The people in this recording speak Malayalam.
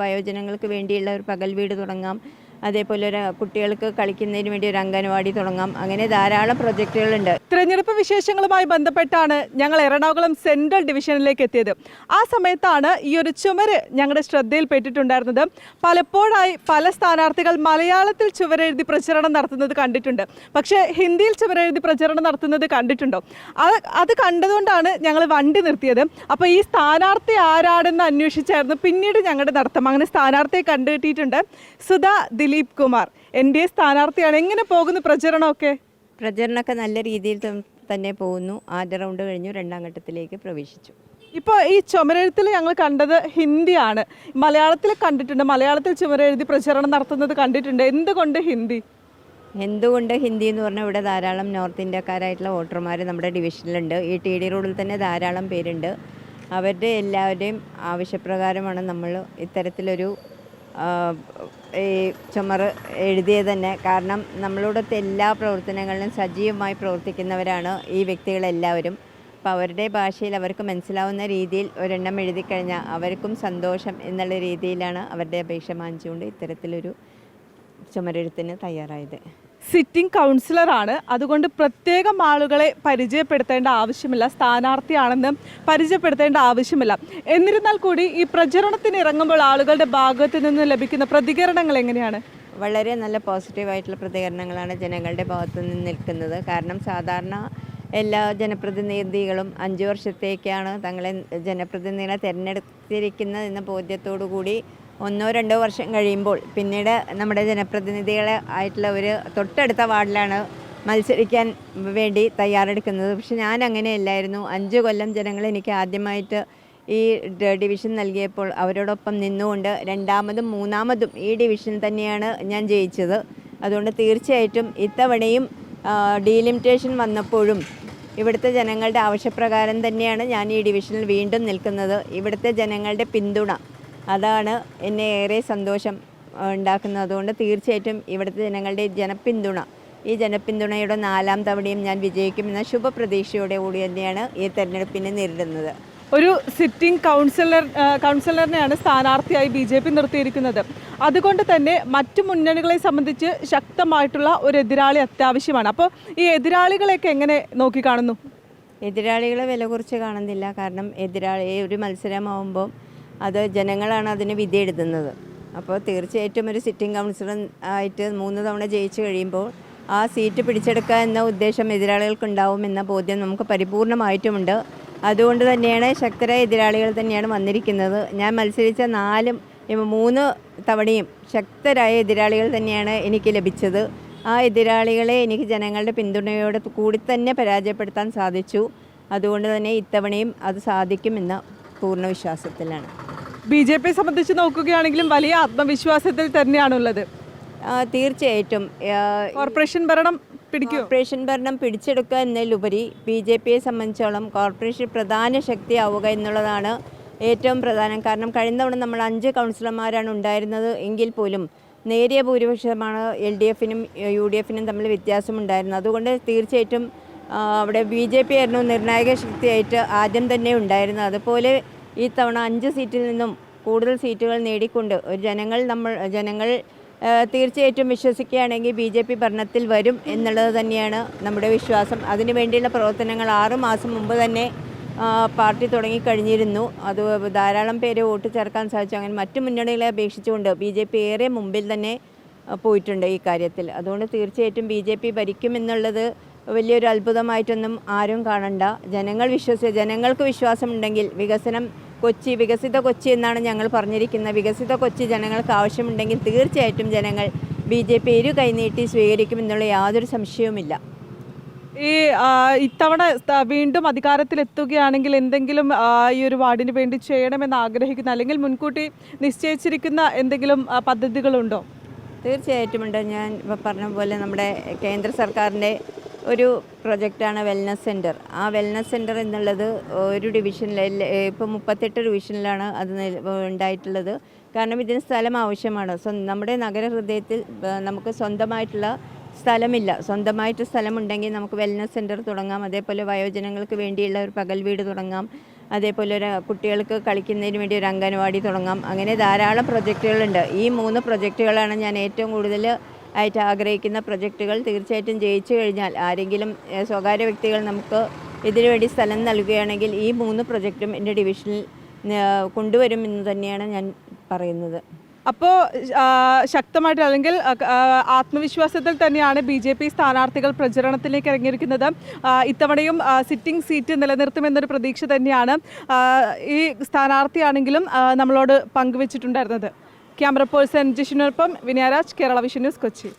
വയോജനങ്ങൾക്ക് വേണ്ടിയുള്ള ഒരു പകൽ വീട് തുടങ്ങാം. അതേപോലെ ഒരു കുട്ടികൾക്ക് കളിക്കുന്നതിന് വേണ്ടി ഒരു അംഗനവാടി തുടങ്ങാം. അങ്ങനെ ധാരാളം പ്രൊജക്റ്റുകളുണ്ട്. തിരഞ്ഞെടുപ്പ് വിശേഷങ്ങളുമായി ബന്ധപ്പെട്ടാണ് ഞങ്ങൾ എറണാകുളം സെൻട്രൽ ഡിവിഷനിലേക്ക് എത്തിയത്. ആ സമയത്താണ് ഈ ഒരു ചുമര് ഞങ്ങളുടെ ശ്രദ്ധയിൽപ്പെട്ടിട്ടുണ്ടായിരുന്നത്. പലപ്പോഴായി പല സ്ഥാനാർത്ഥികൾ മലയാളത്തിൽ ചുവരെഴുതി പ്രചരണം നടത്തുന്നത് കണ്ടിട്ടുണ്ട്. പക്ഷേ ഹിന്ദിയിൽ ചുവരെഴുതി പ്രചരണം നടത്തുന്നത് കണ്ടിട്ടുണ്ടോ? അത് കണ്ടതുകൊണ്ടാണ് ഞങ്ങൾ വണ്ടി നിർത്തിയത്. അപ്പോൾ ഈ സ്ഥാനാർത്ഥി ആരാണെന്ന് അന്വേഷിച്ചായിരുന്നു പിന്നീട് ഞങ്ങളുടെ നടത്തം. അങ്ങനെ സ്ഥാനാർത്ഥിയെ കണ്ടെത്തിയിട്ടുണ്ട്. സുധാ ദിലീപ് കുമാർ NDA സ്ഥാനാർത്ഥിയാണ്. എങ്ങനെ പോകുന്നു പ്രചരണമൊക്കെ? പ്രചരണമൊക്കെ നല്ല രീതിയിൽ തന്നെ പോകുന്നു. ആദ്യ റൗണ്ട് കഴിഞ്ഞു, രണ്ടാം ഘട്ടത്തിലേക്ക് പ്രവേശിച്ചു. ഇപ്പോൾ ഈ ചുമരെഴുത്തിൽ ഞങ്ങൾ കണ്ടത് ഹിന്ദിയാണ്. മലയാളത്തിൽ കണ്ടിട്ടുണ്ട്, മലയാളത്തിൽ ചുമരെഴുതി പ്രചരണം നടത്തുന്നത് കണ്ടിട്ടുണ്ട്. എന്തുകൊണ്ട് ഹിന്ദി എന്ന് പറഞ്ഞാൽ ഇവിടെ ധാരാളം നോർത്ത് ഇന്ത്യക്കാരായിട്ടുള്ള വോട്ടർമാർ നമ്മുടെ ഡിവിഷനിലുണ്ട്. ഈ TD റോഡിൽ തന്നെ ധാരാളം പേരുണ്ട്. അവരുടെ എല്ലാവരുടെയും ആവശ്യപ്രകാരമാണ് നമ്മൾ ഇത്തരത്തിലൊരു ഈ ചുമർ എഴുതിയത് തന്നെ. കാരണം നമ്മളോടൊത്ത് എല്ലാ പ്രവർത്തനങ്ങളിലും സജീവമായി പ്രവർത്തിക്കുന്നവരാണ് ഈ വ്യക്തികളെല്ലാവരും. അപ്പോൾ അവരുടെ ഭാഷയിൽ അവർക്ക് മനസ്സിലാവുന്ന രീതിയിൽ ഒരെണ്ണം എഴുതി കഴിഞ്ഞാൽ അവർക്കും സന്തോഷം എന്നുള്ള രീതിയിലാണ് അവരുടെ അപേക്ഷ മാനിച്ചുകൊണ്ട് ഇത്തരത്തിലൊരു ചുമരെഴുത്തിന് തയ്യാറായത്. സിറ്റിംഗ് കൗൺസിലറാണ്, അതുകൊണ്ട് പ്രത്യേകം ആളുകളെ പരിചയപ്പെടുത്തേണ്ട ആവശ്യമില്ല, സ്ഥാനാർത്ഥിയാണെന്ന് പരിചയപ്പെടുത്തേണ്ട ആവശ്യമില്ല. എന്നിരുന്നാൽ കൂടി ഈ പ്രചരണത്തിന് ഇറങ്ങുമ്പോൾ ആളുകളുടെ ഭാഗത്ത് നിന്ന് ലഭിക്കുന്ന പ്രതികരണങ്ങൾ എങ്ങനെയാണ്? വളരെ നല്ല പോസിറ്റീവായിട്ടുള്ള പ്രതികരണങ്ങളാണ് ജനങ്ങളുടെ ഭാഗത്തു നിന്ന് നിൽക്കുന്നത്. കാരണം സാധാരണ എല്ലാ ജനപ്രതിനിധികളും 5 വർഷത്തേക്കാണ് തങ്ങളെ ജനപ്രതിനിധികളെ തിരഞ്ഞെടുത്തിരിക്കുന്നത് എന്ന ബോധ്യത്തോടു കൂടി 1-2 വർഷം കഴിയുമ്പോൾ പിന്നീട് നമ്മുടെ ജനപ്രതിനിധികളെ ആയിട്ടുള്ള ഒരു തൊട്ടടുത്ത വാർഡിലാണ് മത്സരിക്കാൻ വേണ്ടി തയ്യാറെടുക്കുന്നത്. പക്ഷെ ഞാൻ അങ്ങനെയല്ലായിരുന്നു. 5 കൊല്ലം ജനങ്ങൾ എനിക്ക് ആദ്യമായിട്ട് ഈ ഡിവിഷൻ നൽകിയപ്പോൾ അവരോടൊപ്പം നിന്നുകൊണ്ട് രണ്ടാമതും മൂന്നാമതും ഈ ഡിവിഷനിൽ തന്നെയാണ് ഞാൻ ജയിച്ചത്. അതുകൊണ്ട് തീർച്ചയായിട്ടും ഇത്തവണയും ഡീലിമിറ്റേഷൻ വന്നപ്പോഴും ഇവിടുത്തെ ജനങ്ങളുടെ ആവശ്യപ്രകാരം തന്നെയാണ് ഞാൻ ഈ ഡിവിഷനിൽ വീണ്ടും നിൽക്കുന്നത്. ഇവിടുത്തെ ജനങ്ങളുടെ പിന്തുണ അതാണ് എന്നെ ഏറെ സന്തോഷം ഉണ്ടാക്കുന്നത്. അതുകൊണ്ട് തീർച്ചയായിട്ടും ഇവിടുത്തെ ജനങ്ങളുടെ ഈ ജനപിന്തുണയുടെ 4ാം തവണയും ഞാൻ വിജയിക്കുമെന്ന ശുഭപ്രതീക്ഷയോടെ കൂടി തന്നെയാണ് ഈ തെരഞ്ഞെടുപ്പിനെ നേരിടുന്നത്. ഒരു സിറ്റിംഗ് കൗൺസിലറിനെയാണ് സ്ഥാനാർത്ഥിയായി BJP നിർത്തിയിരിക്കുന്നത്. അതുകൊണ്ട് തന്നെ മറ്റു മുന്നണികളെ സംബന്ധിച്ച് ശക്തമായിട്ടുള്ള ഒരു എതിരാളി അത്യാവശ്യമാണ്. അപ്പോൾ ഈ എതിരാളികളെയൊക്കെ എങ്ങനെ നോക്കിക്കാണുന്നു? എതിരാളികളെ വില കുറിച്ച് കാണുന്നില്ല. കാരണം ഒരു മത്സരമാവുമ്പോൾ അത് ജനങ്ങളാണ് അതിന് വിധി എഴുതുന്നത്. അപ്പോൾ തീർച്ചയായിട്ടും ഒരു സിറ്റിംഗ് കൗൺസിലർ ആയിട്ട് 3 തവണ ജയിച്ചു കഴിയുമ്പോൾ ആ സീറ്റ് പിടിച്ചെടുക്കുക എന്ന ഉദ്ദേശം എതിരാളികൾക്കുണ്ടാവുമെന്ന ബോധ്യം നമുക്ക് പരിപൂർണമായിട്ടുമുണ്ട്. അതുകൊണ്ട് തന്നെയാണ് ശക്തരായ എതിരാളികൾ തന്നെയാണ് വന്നിരിക്കുന്നത്. ഞാൻ മത്സരിച്ച 3 തവണയും ശക്തരായ എതിരാളികൾ തന്നെയാണ് എനിക്ക് ലഭിച്ചത്. ആ എതിരാളികളെ എനിക്ക് ജനങ്ങളുടെ പിന്തുണയോടെ കൂടി തന്നെ പരാജയപ്പെടുത്താൻ സാധിച്ചു. അതുകൊണ്ട് തന്നെ ഇത്തവണയും അത് സാധിക്കുമെന്ന പൂർണ്ണ വിശ്വാസത്തിലാണ്. BJP സംബന്ധിച്ച് നോക്കുകയാണെങ്കിലും വലിയ ആത്മവിശ്വാസത്തിൽ തന്നെയാണുള്ളത്. തീർച്ചയായിട്ടും കോർപ്പറേഷൻ ഭരണം പിടിച്ചെടുക്കുക എന്നതിലുപരി BJPയെ സംബന്ധിച്ചോളം കോർപ്പറേഷൻ പ്രധാന ശക്തിയാവുക എന്നുള്ളതാണ് ഏറ്റവും പ്രധാനം. കാരണം കഴിഞ്ഞ തവണ നമ്മൾ 5 കൗൺസിലർമാരാണ് ഉണ്ടായിരുന്നത് എങ്കിൽ പോലും നേരിയ ഭൂരിപക്ഷമാണ് LDFനും UDFനും തമ്മിൽ വ്യത്യാസമുണ്ടായിരുന്നത്. അതുകൊണ്ട് തീർച്ചയായിട്ടും അവിടെ BJP ആയിരുന്നു നിർണായക ശക്തിയായിട്ട് ആദ്യം തന്നെ ഉണ്ടായിരുന്നത്. അതുപോലെ ഈ തവണ 5 സീറ്റിൽ നിന്നും കൂടുതൽ സീറ്റുകൾ നേടിക്കൊണ്ട് ജനങ്ങൾ തീർച്ചയായിട്ടും വിശ്വസിക്കുകയാണെങ്കിൽ BJP ഭരണത്തിൽ വരും എന്നുള്ളത് തന്നെയാണ് നമ്മുടെ വിശ്വാസം. അതിനുവേണ്ടിയുള്ള പ്രവർത്തനങ്ങൾ 6 മാസം മുമ്പ് തന്നെ പാർട്ടി തുടങ്ങിക്കഴിഞ്ഞിരുന്നു. അത് ധാരാളം പേര് വോട്ട് ചേർക്കാൻ സാധിച്ചു. അങ്ങനെ മറ്റു മുന്നണികളെ അപേക്ഷിച്ചുകൊണ്ട് BJP ഏറെ മുമ്പിൽ തന്നെ പോയിട്ടുണ്ട് ഈ കാര്യത്തിൽ. അതുകൊണ്ട് തീർച്ചയായിട്ടും BJP ഭരിക്കുമെന്നുള്ളത് വലിയൊരു അത്ഭുതമായിട്ടൊന്നും ആരും കാണണ്ട. ജനങ്ങൾക്ക് വിശ്വാസമുണ്ടെങ്കിൽ വികസിത കൊച്ചി എന്നാണ് ഞങ്ങൾ പറഞ്ഞിരിക്കുന്നത്. വികസിത കൊച്ചി ജനങ്ങൾക്ക് ആവശ്യമുണ്ടെങ്കിൽ തീർച്ചയായിട്ടും ജനങ്ങൾ BJP ഇരു കൈനീട്ടി സ്വീകരിക്കുമെന്നുള്ള യാതൊരു സംശയവുമില്ല. ഈ ഇത്തവണ വീണ്ടും അധികാരത്തിലെത്തുകയാണെങ്കിൽ എന്തെങ്കിലും ഈ ഒരു വാർഡിന് വേണ്ടി ചെയ്യണമെന്ന് ആഗ്രഹിക്കുന്ന അല്ലെങ്കിൽ മുൻകൂട്ടി നിശ്ചയിച്ചിരിക്കുന്ന എന്തെങ്കിലും പദ്ധതികളുണ്ടോ? തീർച്ചയായിട്ടും ഉണ്ട്. ഞാൻ പറഞ്ഞ പോലെ നമ്മുടെ കേന്ദ്ര സർക്കാരിൻ്റെ ഒരു പ്രൊജക്റ്റാണ് വെൽനസ് സെൻറ്റർ. ആ വെൽനസ് സെൻറ്റർ എന്നുള്ളത് ഒരു ഡിവിഷനിൽ ഇപ്പോൾ 38 ഡിവിഷനിലാണ് അത് ഉണ്ടായിട്ടുള്ളത്. കാരണം ഇതിന് സ്ഥലം ആവശ്യമാണ്. നമ്മുടെ നഗരഹൃദയത്തിൽ നമുക്ക് സ്വന്തമായിട്ടുള്ള സ്ഥലമില്ല. സ്വന്തമായിട്ട് സ്ഥലമുണ്ടെങ്കിൽ നമുക്ക് വെൽനസ് സെൻറ്റർ തുടങ്ങാം. അതേപോലെ വയോജനങ്ങൾക്ക് വേണ്ടിയുള്ള ഒരു പകൽ വീട് തുടങ്ങാം. അതേപോലെ ഒരു കുട്ടികൾക്ക് കളിക്കുന്നതിന് വേണ്ടി ഒരു അംഗനവാടി തുടങ്ങാം. അങ്ങനെ ധാരാളം പ്രൊജക്റ്റുകളുണ്ട്. ഈ 3 പ്രൊജക്റ്റുകളാണ് ഞാൻ ഏറ്റവും കൂടുതൽ ആയിട്ട് ആഗ്രഹിക്കുന്ന പ്രൊജക്റ്റുകൾ. തീർച്ചയായിട്ടും ജയിച്ചു കഴിഞ്ഞാൽ ആരെങ്കിലും സ്വകാര്യ വ്യക്തികൾ നമുക്ക് ഇതിനു വേണ്ടി സ്ഥലം നൽകുകയാണെങ്കിൽ ഈ 3 പ്രൊജക്റ്റും എൻ്റെ ഡിവിഷനിൽ കൊണ്ടുവരുമെന്ന് തന്നെയാണ് ഞാൻ പറയുന്നത്. അപ്പോൾ ശക്തമായിട്ട് അല്ലെങ്കിൽ ആത്മവിശ്വാസത്തിൽ തന്നെയാണ് BJP സ്ഥാനാർത്ഥികൾ പ്രചരണത്തിലേക്ക് ഇറങ്ങിയിരിക്കുന്നത്. ഇത്തവണയും സിറ്റിംഗ് സീറ്റ് നിലനിർത്തുമെന്നൊരു പ്രതീക്ഷ തന്നെയാണ് ഈ സ്ഥാനാർത്ഥിയാണെങ്കിലും നമ്മളോട് പങ്കുവച്ചിട്ടുണ്ടായിരുന്നത്. ക്യാമറ പേഴ്സൺ ജിഷിനൊപ്പം വിനയരാജ്, കേരള വിഷൻ ന്യൂസ്, കൊച്ചി.